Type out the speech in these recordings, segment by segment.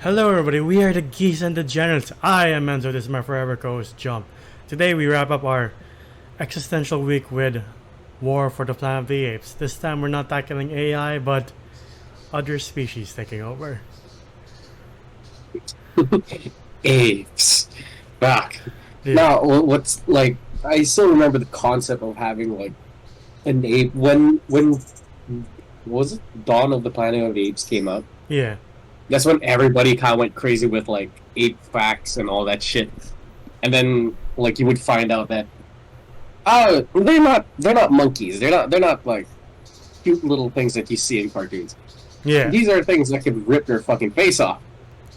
Hello everybody, we are the Geese and Degenerates. I am Enzo, this is my forever co-host Jump. Today we wrap up our existential week with War for the Planet of the Apes. This time we're not tackling AI, but other species taking over. Apes back. Yeah, Now, what's like? I still remember the concept of having like an ape when was it Dawn of the Planet of the Apes came out. yeah, That's when everybody kind of went crazy with like ape facts and all that shit. And then like you would find out that they're not monkeys. They're not like cute little things that you see in cartoons. yeah, These are things that can rip your fucking face off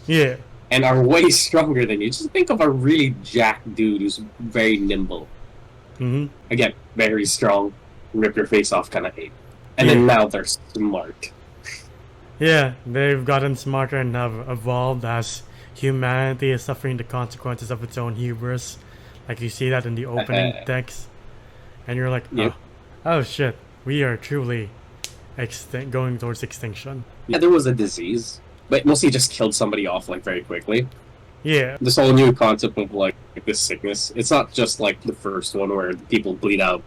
yeah, and are way stronger than you. Just think of a really jacked dude who's very nimble. mm-hmm, Again, very strong, rip your face off kind of ape. And yeah, then now they're smart. yeah. They've gotten smarter and have evolved as humanity is suffering the consequences of its own hubris. Like you see that in the opening text, and you're like, Yep. oh shit, we are truly going towards extinction. Yeah, there was a disease, but mostly just killed somebody off like very quickly. Yeah, This whole new concept of like this sickness. It's not just like the first one where people bleed out,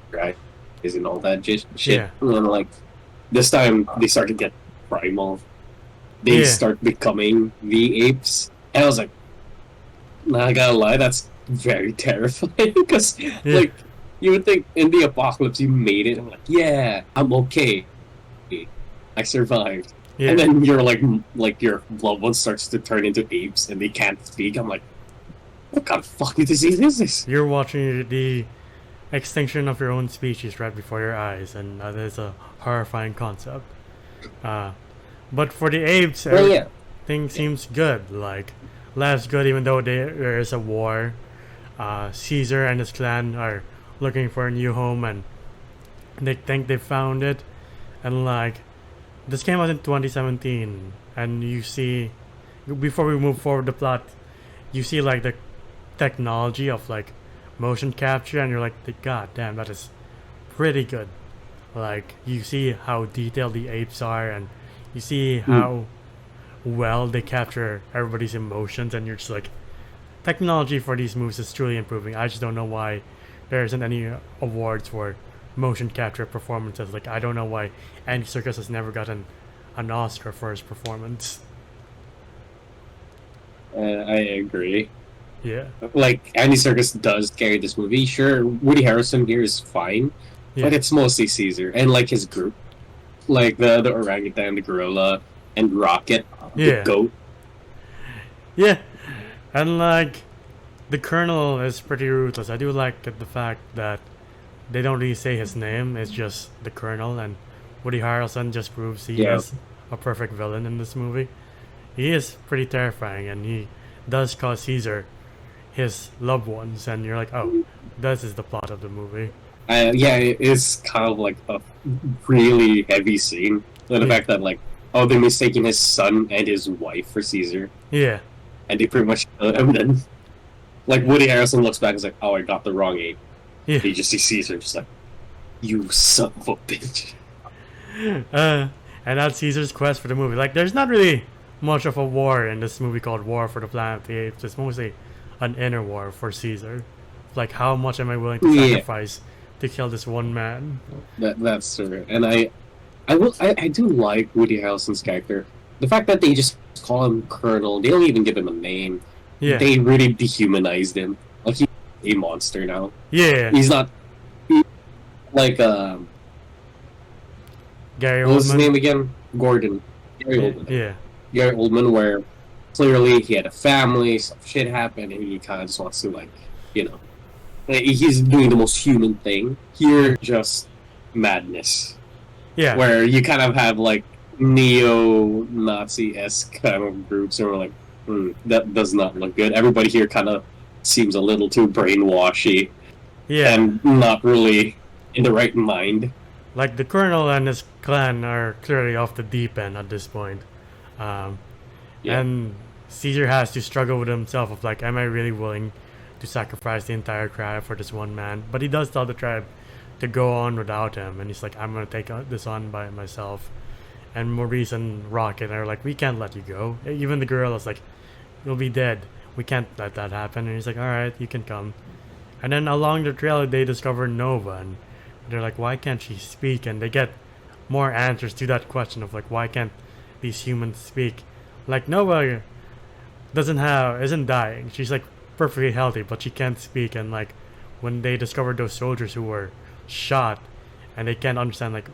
right? Isn't all that shit. Yeah. And then like this time they start to get primal. They Yeah. start becoming the apes, and I was like, nah, I gotta lie, that's very terrifying because like you would think in the apocalypse you made it. I'm like, yeah, I'm okay. I survived. yeah. And then you're like your loved one starts to turn into apes and they can't speak. I'm like, what kind of fucking disease is this? You're watching the extinction of your own species right before your eyes, and that is a horrifying concept. Uh, but for the apes, Well, yeah, everything seems good. Like, life's good even though there is a war. Caesar and his clan are looking for a new home, and they think they found it. And like, this came out in 2017, and you see, before we move forward the plot, you see like the technology of like motion capture, and you're like, god damn, that is pretty good. Like, you see how detailed the apes are, and you see how well they capture everybody's emotions, and you're just like, technology for these movies is truly improving. I just don't know why there isn't any awards for motion capture performances. Like, I don't know why Andy Serkis has never gotten an Oscar for his performance. I agree. Yeah, Like Andy Serkis does carry this movie. Sure, Woody Harrelson here is fine, but yeah, it's mostly Caesar and like his group, like the orangutan, the gorilla, and Rocket, the yeah, goat. yeah. And like, the Colonel is pretty ruthless. I do like the fact that they don't really say his name. It's just the Colonel, and Woody Harrelson just proves he Yeah, is a perfect villain in this movie. He is pretty terrifying, and he does cause Caesar his loved ones, and you're like, oh, this is the plot of the movie. yeah, it is kind of like a really heavy scene. The Yeah, fact that like, oh, they're mistaking his son and his wife for Caesar, yeah, and they pretty much kill him. Then like Woody Harrelson looks back and is like, oh, I got the wrong ape. yeah. You just see Caesar just like, you son of a bitch. And that's Caesar's quest for the movie. Like, there's not really much of a war in this movie called War for the Planet of the Apes. It's mostly an inner war for Caesar. Like, how much am I willing to Yeah, sacrifice to kill this one man? that's true. And I do like Woody Harrelson's character. The fact that they just call him Colonel, they don't even give him a name. Yeah, They really dehumanized him. Like he's a monster now. yeah. He's not like Gary what was his Oldman. name again? Gordon. Gary Yeah, Oldman. yeah, Gary Oldman, where clearly he had a family, some shit happened, and he kind of just wants to like, you know, he's doing the most human thing. yeah, Here, just madness. yeah, Where you kind of have like neo-Nazi esque kind of groups, and we're like, that does not look good. Everybody here kind of seems a little too brainwashy yeah. and not really in the right mind. Like, the Colonel and his clan are clearly off the deep end at this point. Um, Yeah, and Caesar has to struggle with himself of like, am I really willing to sacrifice the entire tribe for this one man? But he does tell the tribe to go on without him, and he's like, I'm gonna take this on by myself. And Maurice and Rocket are like, we can't let you go. Even the gorilla's like, you'll be dead. We can't let that happen. And he's like, all right, you can come. And then along the trail, they discover Nova, and they're like, why can't she speak? And they get more answers to that question of like, why can't these humans speak? Like Nova isn't dying. She's like perfectly healthy, but she can't speak. And like when they discovered those soldiers who were shot, and they can't understand like,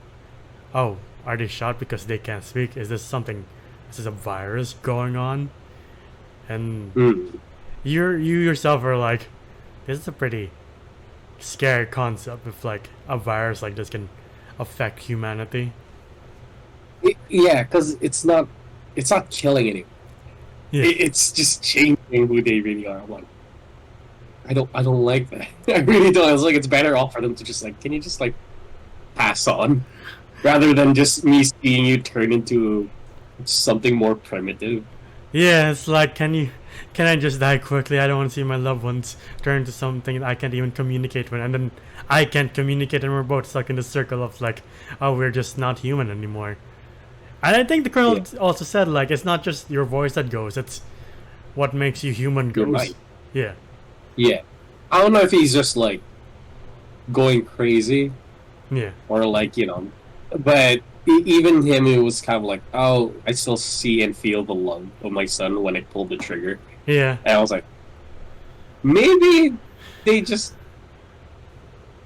oh, are they shot because they can't speak? Is this something? Is this a virus going on? And you yourself are like, this is a pretty scary concept if like a virus like this can affect humanity. Yeah, because it's not killing anyone. Yeah, It's just changing who they really are. I'm like, I don't like that. I really don't. It's like it's better off for them to just like, can you just like pass on, rather than just me seeing you turn into something more primitive. yeah. It's like, can I just die quickly? I don't want to see my loved ones turn into something I can't even communicate with, and then I can't communicate, and we're both stuck in the circle of like, oh, we're just not human anymore. And I think the colonel Yeah, also said like, it's not just your voice that goes; it's what makes you human you're goes. right. Yeah, Yeah, I don't know if he's just like going crazy yeah, or like but even him, it was kind of like, oh, I still see and feel the love of my son when I pulled the trigger, yeah, and I was like, maybe they just,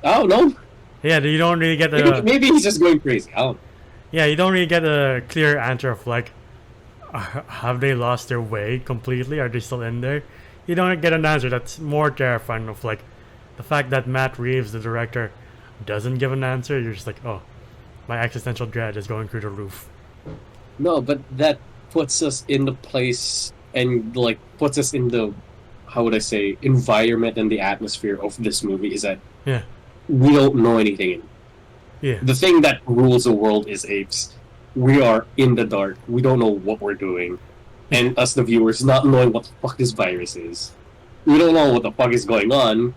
I don't know, yeah. You don't really get maybe he's just going crazy. I don't. yeah, you don't really get a clear answer of like, have they lost their way completely? Are they still in there? You don't get an answer. That's more terrifying of like the fact that Matt Reeves, the director, doesn't give an answer. You're just like, oh, my existential dread is going through the roof. No, but that puts us in the place and like puts us in the, how would I say, environment and the atmosphere of this movie is that Yeah, we don't know anything. yeah, The thing that rules the world is apes. We are in the dark. We don't know what we're doing. And us, the viewers, not knowing what the fuck this virus is. We don't know what the fuck is going on.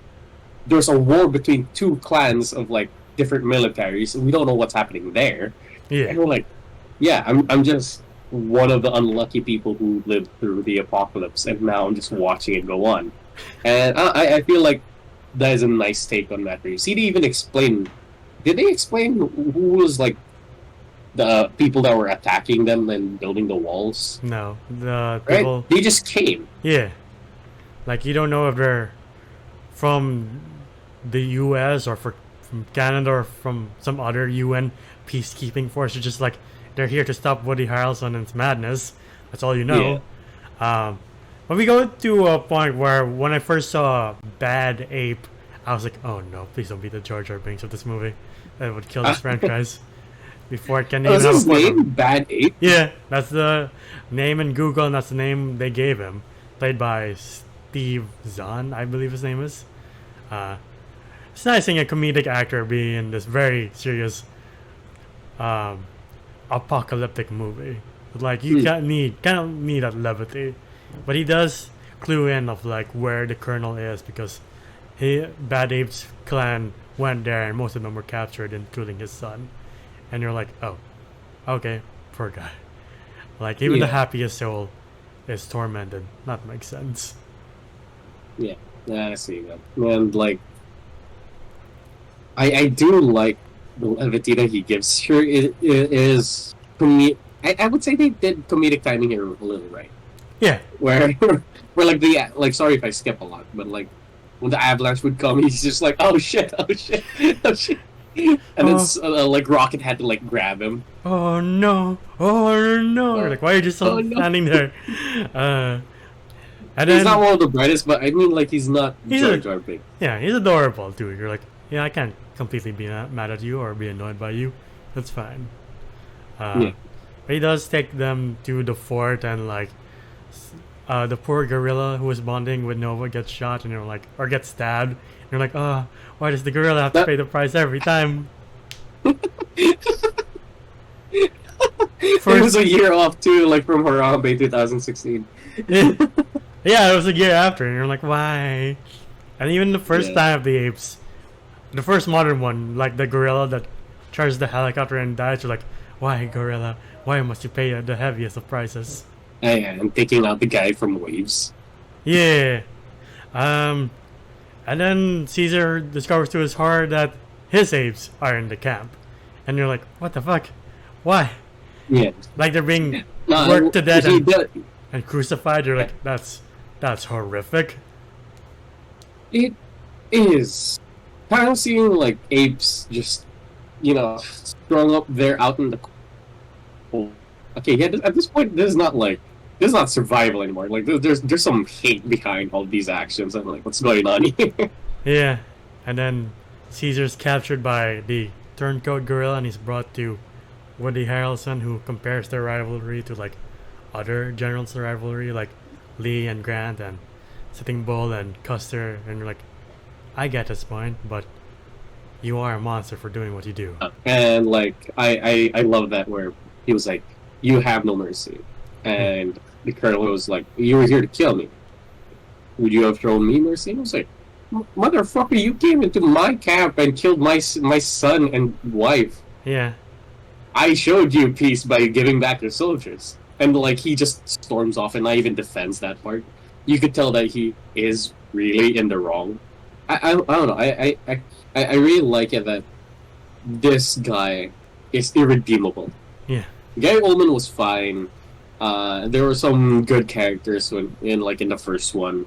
There's a war between two clans of like different militaries. We don't know what's happening there. yeah, And we're like, yeah, I'm just one of the unlucky people who lived through the apocalypse, and now I'm just watching it go on. And I feel like that is a nice take on Matt Reeves. He didn't even explain. Did they explain who was like the people that were attacking them and building the walls? no, the Right? people, They just came. yeah, like you don't know if they're from the U.S. or from Canada or from some other UN peacekeeping force. It's just like they're here to stop Woody Harrelson and his madness. That's all you Yeah. know. But we go to a point where when I first saw Bad Ape, I was like, oh no, please don't be the Jar Jar Binks of this movie. That would kill this franchise before it can even Was have a his name form. Bad Ape? Yeah, that's the name in Google, and that's the name they gave him. Played by Steve Zahn, I believe his name is. Uh, it's nice seeing a comedic actor be in this very serious um, apocalyptic movie. Like you kind of need that levity, but he does clue in of like where the colonel is because Bad Ape's clan went there and most of them were captured, including his son. And you're like, oh, okay, poor guy. Like even the Yeah. happiest soul is tormented. That makes sense. Yeah. Yeah, I see that. And like, I do like the levity that he gives. Sure, it is I would say they did comedic timing here a little right. Yeah, Where where like sorry if I skip a lot, but like when the avalanche would come, he's just like, oh shit, oh shit, oh shit, and then oh, like Rocket had to like grab him. oh no, oh no. You're Oh, like, why are you just oh still no, standing there? Uh, and he's not then one of the brightest, but I mean like he's not he's Jar a, Jar Big. yeah, he's adorable too. You're like, yeah, I can't completely be mad at you or be annoyed by you. That's fine. Yeah, But he does take them to the fort and like the poor gorilla who was bonding with Nova gets shot and you're like, or gets stabbed. And you're like, oh, why does the gorilla have to that pay the price every time? it was First, a year off too, like from Harambe 2016. yeah, it was a year after, and you're like, why? And even the first Yeah, time of the apes, the first modern one, like the gorilla that charges the helicopter and dies, you're like, Why, gorilla? Why must you pay the heaviest of prices? And taking out the guy from Waves. Yeah. Um, and then Caesar discovers to his horror that his apes are in the camp. And you're like, what the fuck? Why? Yeah. Like they're being No, worked to death he and, does. and crucified. You're like, that's horrific. It is kind of seeing like apes just, strung up there out in the cold. Okay, yeah. At this point, this is not survival anymore. Like there's some hate behind all these actions. I'm like, what's going on here? Yeah. And then Caesar's captured by the turncoat gorilla and he's brought to Woody Harrelson, who compares their rivalry to like other generals' rivalry, like Lee and Grant and Sitting Bull and Custer. And you're like, I get this point, but you are a monster for doing what you do. And like I love that where he was like, "You have no mercy," and the colonel was like, "You were here to kill me. Would you have shown me mercy?" And I was like, "Motherfucker, you came into my camp and killed my son and wife. Yeah. I showed you peace by giving back your soldiers." And like he just storms off and not even defends that part. You could tell that he is really in the wrong. I don't know. I really like it that this guy is irredeemable. Yeah. Gary Oldman was fine. There were some good characters in the first one,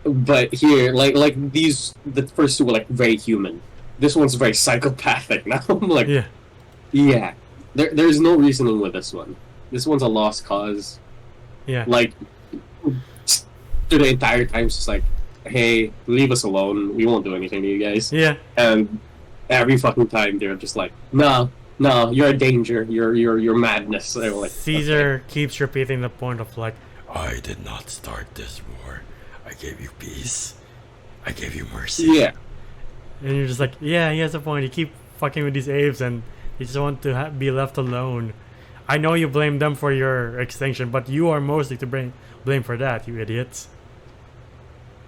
but here, the first two were like very human. This one's very psychopathic. Now I'm like, yeah. There's no reasoning with this one. This one's a lost cause. Yeah. Like, through the entire time, it's just like, hey, leave us alone. We won't do anything to you guys. Yeah. And every fucking time they're just like, no, you're a danger. You're madness. And like, Caesar keeps repeating the point of like, I did not start this war. I gave you peace. I gave you mercy. Yeah. And you're just like, yeah, he has a point. You keep fucking with these apes and you just want to be left alone. I know you blame them for your extinction, but you are mostly to blame for that, you idiots.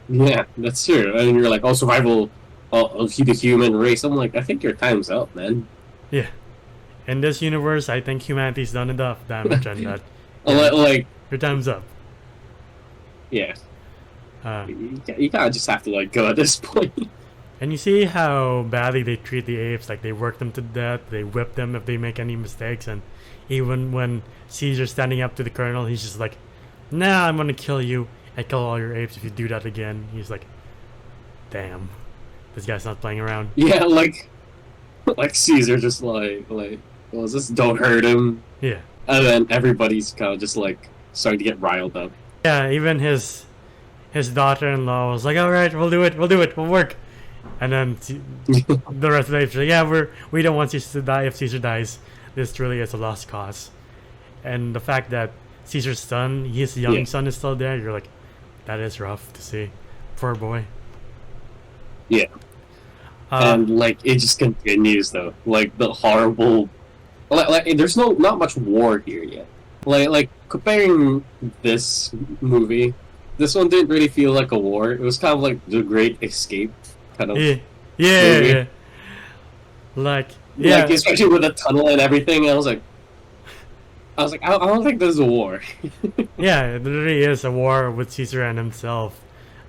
Yeah, that's true. And you're like, oh, survival of the human race. I'm like, I think your time's up, man. Yeah. In this universe, I think humanity's done enough damage and that. Like, your time's up. Yeah. You kind of just have to like go at this point. And you see how badly they treat the apes. Like they work them to death. They whip them if they make any mistakes. And even when Caesar's standing up to the colonel, he's just like, nah, I'm gonna kill you. I kill all your apes if you do that again. He's like, damn, this guy's not playing around. Yeah, like Caesar just like, well, just don't hurt him. Yeah. And then everybody's kind of just like starting to get riled up. Yeah, even his daughter-in-law was like, all right, we'll do it, we'll work. And then the rest of the apes are like, yeah, we don't want Caesar to die. If Caesar dies, this truly is a lost cause. And the fact that Caesar's son, his young son, is still there, you're like, that is rough to see. Poor boy. Yeah. And like it just continues though. Like the horrible, like there's not much war here yet. Like comparing this movie, this one didn't really feel like a war. It was kind of like The Great Escape kind of. Yeah. Like especially with the tunnel and everything. I was like, I don't think this is a war. Yeah, it really is a war with Caesar and himself,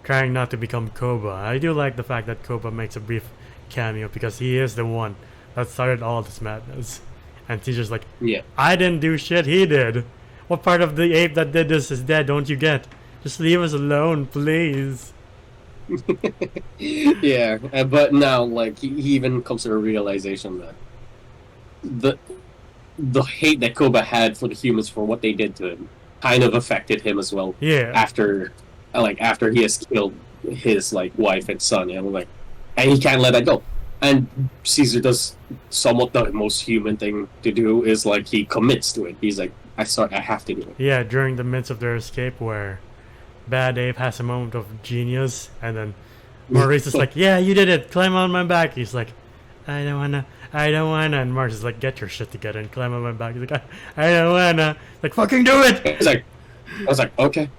trying not to become Koba. I do like the fact that Koba makes a brief cameo because he is the one that started all this madness. And Caesar's like, yeah, I didn't do shit, he did. What part of the ape that did this is dead, don't you get? Just leave us alone, please. Yeah, but now, like, he even comes to a realization that the hate that Koba had for the humans for what they did to him kind of affected him as well. Yeah. After he has killed his like wife and son, and he can't let that go. And Caesar does somewhat the most human thing to do is like he commits to it. He's like, I have to do it. Yeah, during the midst of their escape, where Bad Ape has a moment of genius, and then Maurice is like, yeah, you did it, climb on my back. He's like, I don't wanna. And Maurice is like, get your shit together and climb on my back. He's like, I don't wanna. Like, fucking do it! I was like, okay.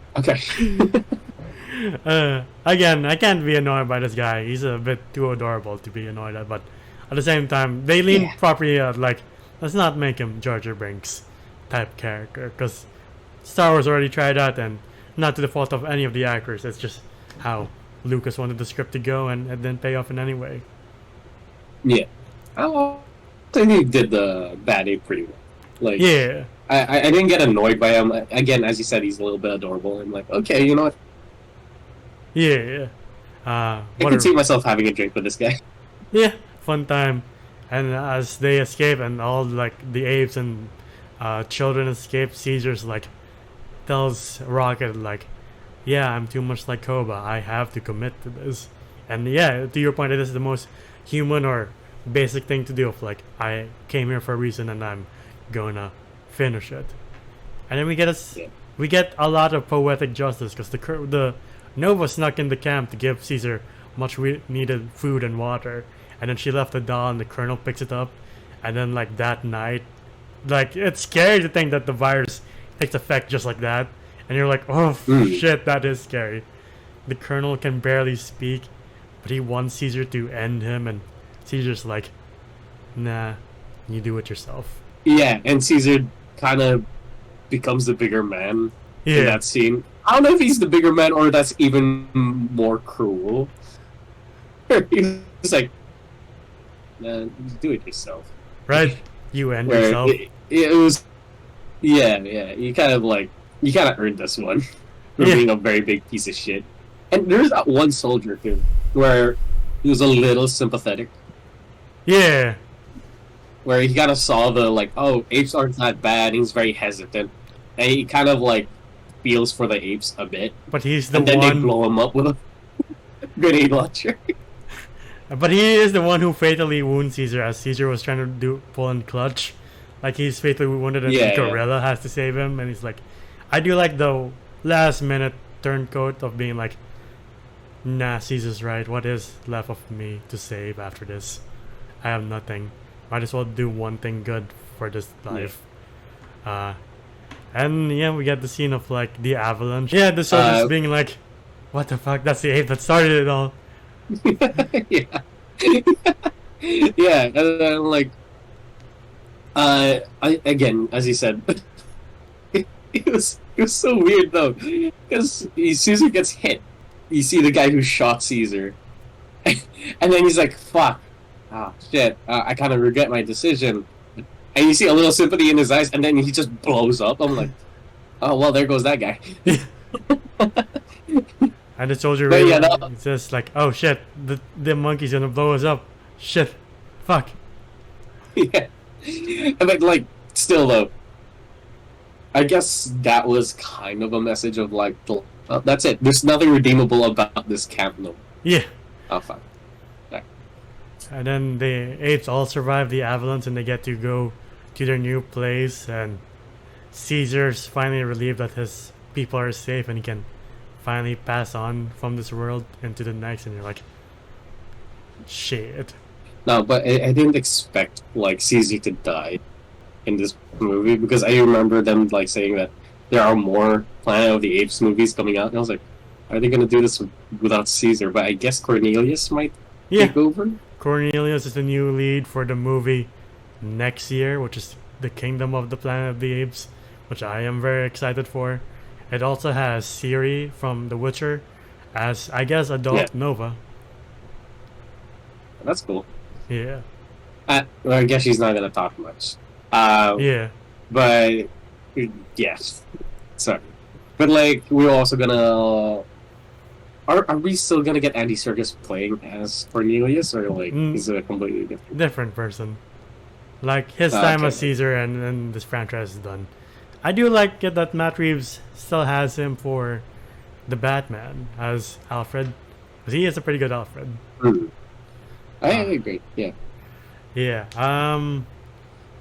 Again, I can't be annoyed by this guy. He's a bit too adorable to be annoyed at, but at the same time, they lean properly at like let's not make him Jar Jar Binks type character, because Star Wars already tried that, and not to the fault of any of the actors. It's just how Lucas wanted the script to go, and it didn't pay off in any way. Yeah, I think he did the bad ape pretty well. Like, Yeah, I didn't get annoyed by him. Again, as you said, he's a little bit adorable. I'm like, okay, you know what? yeah. I What can a, see myself having a drink with this guy. yeah, fun time. And as they escape, and all like the apes and children escape, Caesar's like tells Rocket like, "Yeah, I'm too much like Koba. I have to commit to this." And yeah, to your point, it is the most human or basic thing to do. Of like, I came here for a reason, and I'm gonna finish it. And then Yeah. we get a lot of poetic justice, because the Nova snuck in the camp to give Caesar much needed food and water, and then she left the doll, and the Colonel picks it up, and then like that night, like it's scary to think that the virus takes effect just like that, and you're like, oh shit, that is scary. The Colonel can barely speak, but he wants Caesar to end him, and Caesar's like, nah, you do it yourself. Yeah, and Caesar kind of becomes the bigger man in Yeah, that scene. I don't know if he's the bigger man or that's even more cruel. He's like, nah, do it yourself. right. You end Where yourself. it was, yeah. You kind of earned this one for Yeah. being a very big piece of shit. And there's that one soldier too, where he was a little sympathetic, Yeah, where he kind of saw the like, oh, apes aren't that bad. He's very hesitant, and he kind of like feels for the apes a bit, but he's the and then they one. blow him up with a grenade launcher. But he is the one who fatally wounds Caesar, as Caesar was trying to pull in clutch. Like he's fatally wounded, and Yeah, yeah. Gorilla has to save him, and he's like, I do like the last minute turncoat of being like, nah, Caesar's right. What is left of me to save after this? I have nothing. Might as well do one thing good for this life. And yeah, we get the scene of like the avalanche. Yeah, the soldiers being like, what the fuck? That's the ape that started it all. Yeah, yeah, and then like, again, as you said, it was so weird though, because Caesar gets hit. You see the guy who shot Caesar, and then he's like, "Fuck, ah, shit, I kind of regret my decision." And you see a little sympathy in his eyes, and then he just blows up. I'm like, "Oh well, there goes that guy." And the soldier But really yeah, no. it's just like, oh shit, the monkey's gonna blow us up. Shit. Fuck. Yeah, but like, still though, I guess that was kind of a message of like, that's it. There's nothing redeemable about this camp, no. Yeah. Oh fuck. And then the apes all survive the avalanche, and they get to go to their new place, and Caesar's finally relieved that his people are safe, and he can finally pass on from this world into the next, and you're like, shit. No, but I didn't expect like Caesar to die in this movie because I remember them like saying that there are more Planet of the Apes movies coming out, and I was like, are they gonna do this without Caesar? But I guess Cornelius might Yeah, take over. Cornelius is the new lead for the movie next year, which is The Kingdom of the Planet of the Apes, which I am very excited for. It also has Ciri from The Witcher as, I guess, adult Yeah. Nova. That's cool. Yeah. Well, I guess she's not gonna talk much. Yeah. But yes, sorry. But like, we're also gonna. Are we still gonna get Andy Serkis playing as Cornelius, or like is it a completely different? Different person. Like, his time Okay. as Caesar, and then this franchise is done. I do like it that Matt Reeves still has him for the Batman as Alfred, because he is a pretty good Alfred. I agree. Yeah. Yeah.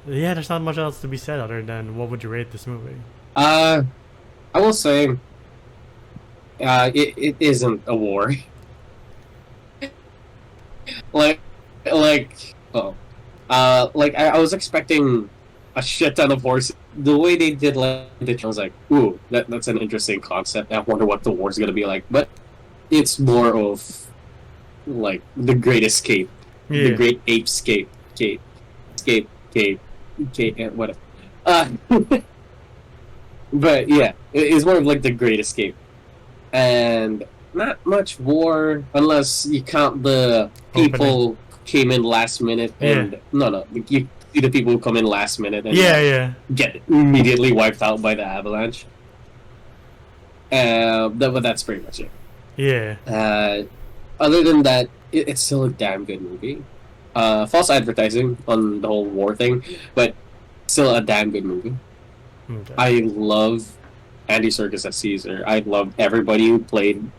Yeah, there's not much else to be said other than what would you rate this movie? I will say, it isn't a war. like, oh, like I was expecting a shit ton of horses. The way they did like I was like, ooh, that's an interesting concept. I wonder what the war's gonna be like. But it's more of like the Great Escape, Yeah. the Great Ape Escape, escape. Okay, whatever. Uh, but yeah, it's more of like the Great Escape, and not much war unless you count the Opening. people who came in last minute Yeah. and no, you see the people who come in last minute and Yeah, yeah. get immediately wiped out by the avalanche. But that's pretty much it. Yeah. Uh, Other than that, it's still a damn good movie. False advertising on the whole war thing, but still a damn good movie. Okay. I love Andy Serkis as Caesar. I love everybody who played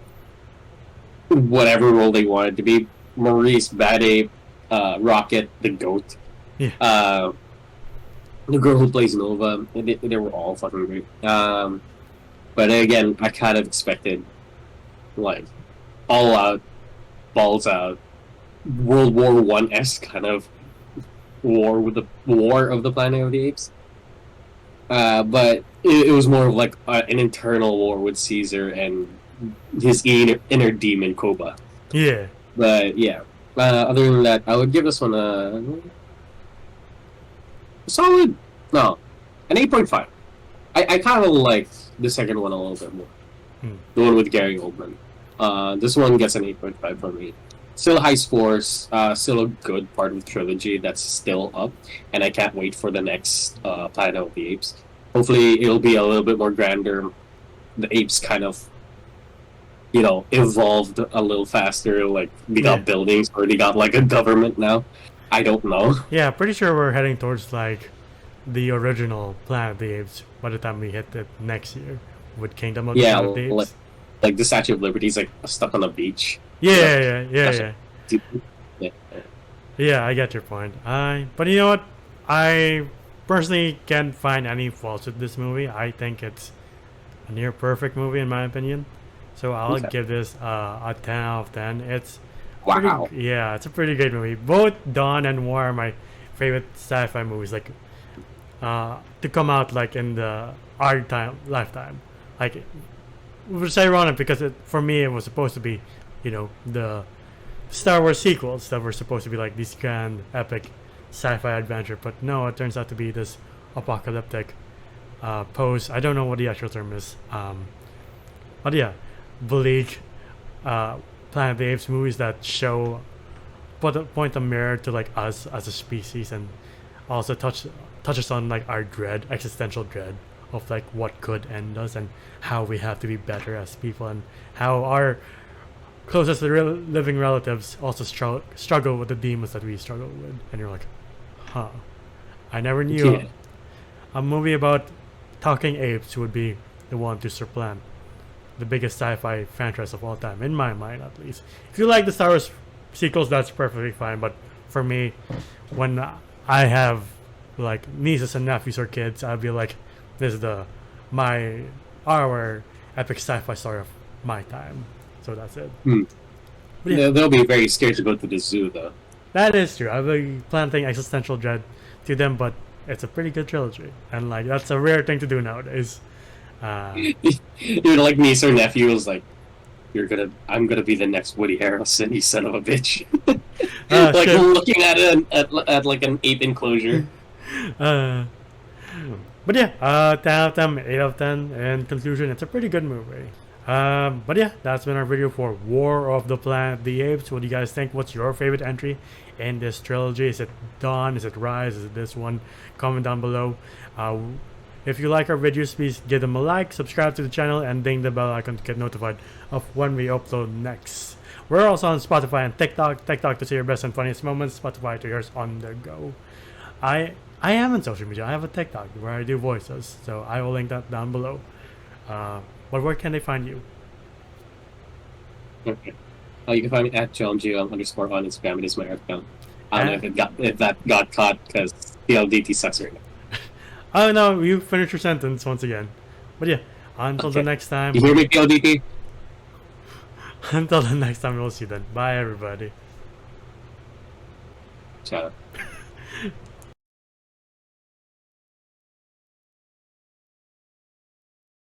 whatever role they wanted to be. Maurice, Bad Ape, Rocket, the Goat, Yeah. the girl who plays Nova. They were all fucking great. But again, I kind of expected like all out, balls out, World War One esque kind of war with the War of the Planet of the Apes. But it was more of like an internal war with Caesar and his inner demon Koba. Yeah. But yeah, other than that, I would give this one a solid, no, an 8.5. I kind of like the second one a little bit more. The one with Gary Oldman. This one gets an 8.5 from me. Still high scores, still a good part of the trilogy that's still up, and I can't wait for the next Planet of the Apes. Hopefully, it'll be a little bit more grander. The apes kind of, evolved a little faster. Like they got buildings, or they got like a government now. I don't know. Yeah, pretty sure we're heading towards like the original Planet of the Apes by the time we hit it next year with Kingdom of the Yeah, Planet of the Apes. like the Statue of Liberty is like stuck on a beach. Yeah. Yeah. Yeah, I get your point. But you know what? I personally can't find any faults with this movie. I think it's a near perfect movie in my opinion. So I'll Okay. give this a 10 out of 10. It's Wow. yeah, it's a pretty great movie. Both Dawn and War are my favorite sci-fi movies. Like to come out like in our lifetime. Like which is ironic because for me it was supposed to be, the Star Wars sequels that were supposed to be like these grand epic sci-fi adventure, but no, it turns out to be this apocalyptic post. I don't know what the actual term is, but yeah, bleak Planet of the Apes movies that show point a mirror to like us as a species and also touches on like our existential dread of like what could end us and how we have to be better as people and how our closest living relatives also struggle with the demons that we struggle with. And you're like, huh, I never knew Yeah. a movie about talking apes would be the one to supplant the biggest sci-fi franchise of all time, in my mind at least. If you like the Star Wars sequels, that's perfectly fine. But for me, when I have like nieces and nephews or kids, I'll be like, this is our epic sci-fi story of my time. So that's it. Hmm. But yeah, They'll be very scared to go to the zoo, though. that is true. I'll be planting existential dread to them, but it's a pretty good trilogy, and like that's a rare thing to do nowadays. You're like niece or nephew was like, I'm gonna be the next Woody Harrelson, you son of a bitch. Like Shit. looking at like an ape enclosure. Uh, but yeah, 10 out of 10, 8 out of 10. In conclusion, it's a pretty good movie. But yeah, that's been our video for War of the Planet of the Apes. What do you guys think? What's your favorite entry in this trilogy? Is it Dawn? Is it Rise? Is it this one? Comment down below. If you like our videos, please give them a like, subscribe to the channel, and ding the bell icon to get notified of when we upload next. We're also on Spotify and TikTok to see your best and funniest moments, Spotify to yours on the go. I am on social media. I have a TikTok where I do voices, so I will link that down below. But where can they find you? Okay. You can find me at JohnGL _ on Instagram. It is my account. I don't know if that got caught because PLDT sucks right now. Oh no, you finished your sentence once again. But yeah, until the Okay. next time. You hear me, PLDT? Until the next time, we'll see you then. Bye, everybody. Shut up.